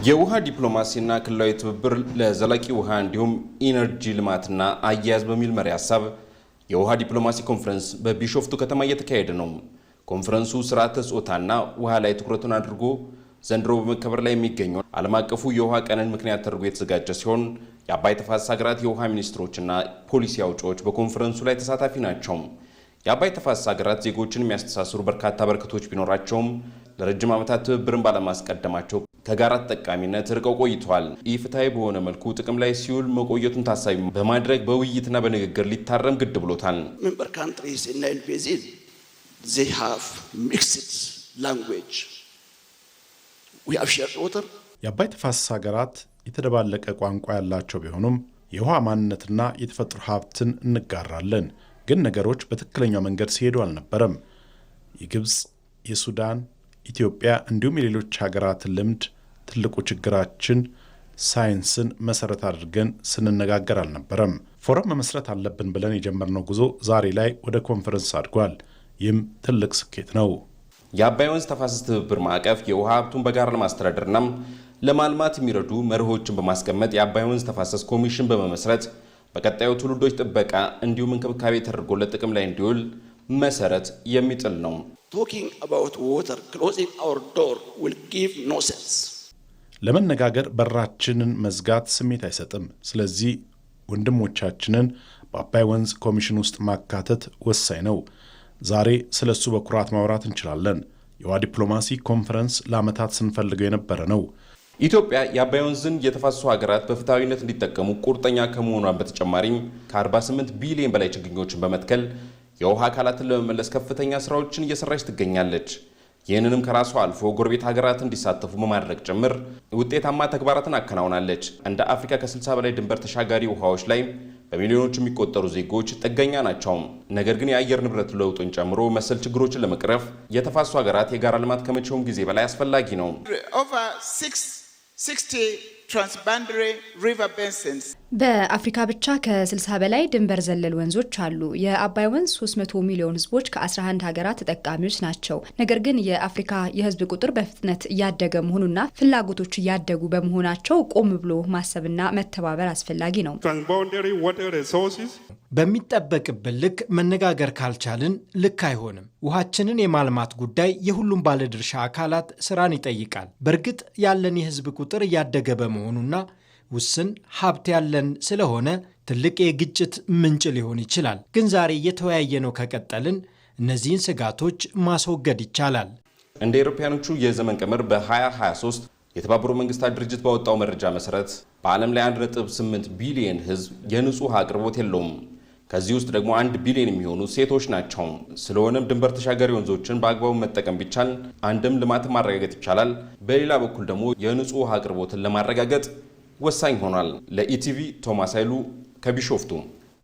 የውሃ ዲፕሎማሲና ክልላዊ ትብብር ለዘላቂ ውሃ እንዲሁም ኢነርጂ ልማትና አያያዝ በሚል መሪ ሐሳብ የውሃ ዲፕሎማሲ ኮንፈረንስ በቢሾፍቱ ከተማ እየተካሄደ ነው። ኮንፈረንሱ ስርዓተ ጾታና ውሃ ላይ ትኩረቱን አድርጎ ዘንድሮ በመከበር ላይ የሚገኘው ዓለም አቀፉ የውሃ ቀንን ምክንያት ተደርጎ የተዘጋጀ ሲሆን የአባይ ተፋሰስ ሀገራት የውሃ ሚኒስትሮችና ፖሊሲ አውጪዎች በኮንፈረንሱ ላይ ተሳታፊ ናቸው። የአባይ ተፋሰስ ሀገራት ዜጎችን የሚያስተሳስሩ በርካታ በረከቶች ቢኖራቸውም ለረጅም ዓመታት ትብብርን ባለማስቀደማቸው ከጋራ ተጠቃሚነት ርቀው ቆይተዋል። ኢፍትሐዊ በሆነ መልኩ ጥቅም ላይ ሲውል መቆየቱን ታሳቢ በማድረግ በውይይትና በንግግር ሊታረም ግድ ብሎታል። Member countries in Nile Basin, they have mixed language. We have shared water. የአባይ ተፋሰስ ሀገራት የተደባለቀ ቋንቋ ያላቸው ቢሆኑም የውሃ ማንነትና የተፈጥሮ ሀብትን እንጋራለን። ግን ነገሮች በትክክለኛው መንገድ ሲሄዱ አልነበረም። የግብጽ፣ የሱዳን፣ ኢትዮጵያ እንዲሁም የሌሎች ሀገራትን ልምድ ትልቁ ችግራችን ሳይንስን መሰረት አድርገን ስንነጋገር አልነበረም። ፎረም መመስረት አለብን ብለን የጀመርነው ጉዞ ዛሬ ላይ ወደ ኮንፈረንስ አድጓል። ይህም ትልቅ ስኬት ነው። የአባይ ወንዝ ተፋሰስ ትብብር ማዕቀፍ የውሃ ሀብቱን በጋራ ለማስተዳደርና ለማልማት የሚረዱ መርሆችን በማስቀመጥ የአባይ ወንዝ ተፋሰስ ኮሚሽን በመመስረት በቀጣዩ ትውልዶች ጥበቃ እንዲሁም እንክብካቤ ተደርጎለት ጥቅም ላይ እንዲውል መሰረት የሚጥል ነው። Talking about water, closing our door will give no sense. ለመነጋገር በራችንን መዝጋት ስሜት አይሰጥም። ስለዚህ ወንድሞቻችንን በአባይ ወንዝ ኮሚሽን ውስጥ ማካተት ወሳኝ ነው። ዛሬ ስለሱ በኩራት ማውራት እንችላለን። የውሃ ዲፕሎማሲ ኮንፈረንስ ለዓመታት ስንፈልገው የነበረ ነው። ኢትዮጵያ የአባይ ወንዝን የተፋሰሱ ሀገራት በፍትሐዊነት እንዲጠቀሙ ቁርጠኛ ከመሆኗ በተጨማሪም ከ48 ቢሊዮን በላይ ችግኞችን በመትከል የውሃ አካላትን ለመመለስ ከፍተኛ ስራዎችን እየሰራች ትገኛለች። ይህንንም ከራሷ አልፎ ጎረቤት ሀገራት እንዲሳተፉ በማድረግ ጭምር ውጤታማ ተግባራትን አከናውናለች። እንደ አፍሪካ ከ60 በላይ ድንበር ተሻጋሪ ውሃዎች ላይ በሚሊዮኖች የሚቆጠሩ ዜጎች ጥገኛ ናቸው። ነገር ግን የአየር ንብረት ለውጥን ጨምሮ መሰል ችግሮችን ለመቅረፍ የተፋሰሱ ሀገራት የጋራ ልማት ከመቼውም ጊዜ በላይ አስፈላጊ ነው። Over 60 transboundary river basins. በአፍሪካ ብቻ ከ60 በላይ ድንበር ዘለል ወንዞች አሉ። የአባይ ወንዝ 300 ሚሊዮን ህዝቦች ከ11 ሀገራት ተጠቃሚዎች ናቸው። ነገር ግን የአፍሪካ የህዝብ ቁጥር በፍጥነት እያደገ መሆኑና ፍላጎቶች እያደጉ በመሆናቸው ቆም ብሎ ማሰብና መተባበር አስፈላጊ ነው። transboundary water resources በሚጠበቅብን ልክ መነጋገር ካልቻልን ልክ አይሆንም። ውሃችንን የማልማት ጉዳይ የሁሉም ባለድርሻ አካላት ስራን ይጠይቃል። በእርግጥ ያለን የህዝብ ቁጥር እያደገ በመሆኑና ውስን ሀብት ያለን ስለሆነ ትልቅ የግጭት ምንጭ ሊሆን ይችላል። ግን ዛሬ እየተወያየነው ከቀጠልን እነዚህን ስጋቶች ማስወገድ ይቻላል። እንደ አውሮፓውያኖቹ የዘመን ቀመር በ2023 የተባበሩት መንግስታት ድርጅት ባወጣው መረጃ መሰረት በዓለም ላይ 1.8 ቢሊዮን ህዝብ የንጹህ አቅርቦት የለውም። ከዚህ ውስጥ ደግሞ 1 ቢሊዮን የሚሆኑ ሴቶች ናቸው። ስለሆነም ድንበር ተሻጋሪ ወንዞችን በአግባቡ መጠቀም ቢቻል አንድም ልማትን ማረጋገጥ ይቻላል፣ በሌላ በኩል ደግሞ የንጹህ ውሃ አቅርቦትን ለማረጋገጥ ወሳኝ ሆኗል። ለኢቲቪ ቶማስ ኃይሉ ከቢሾፍቱ።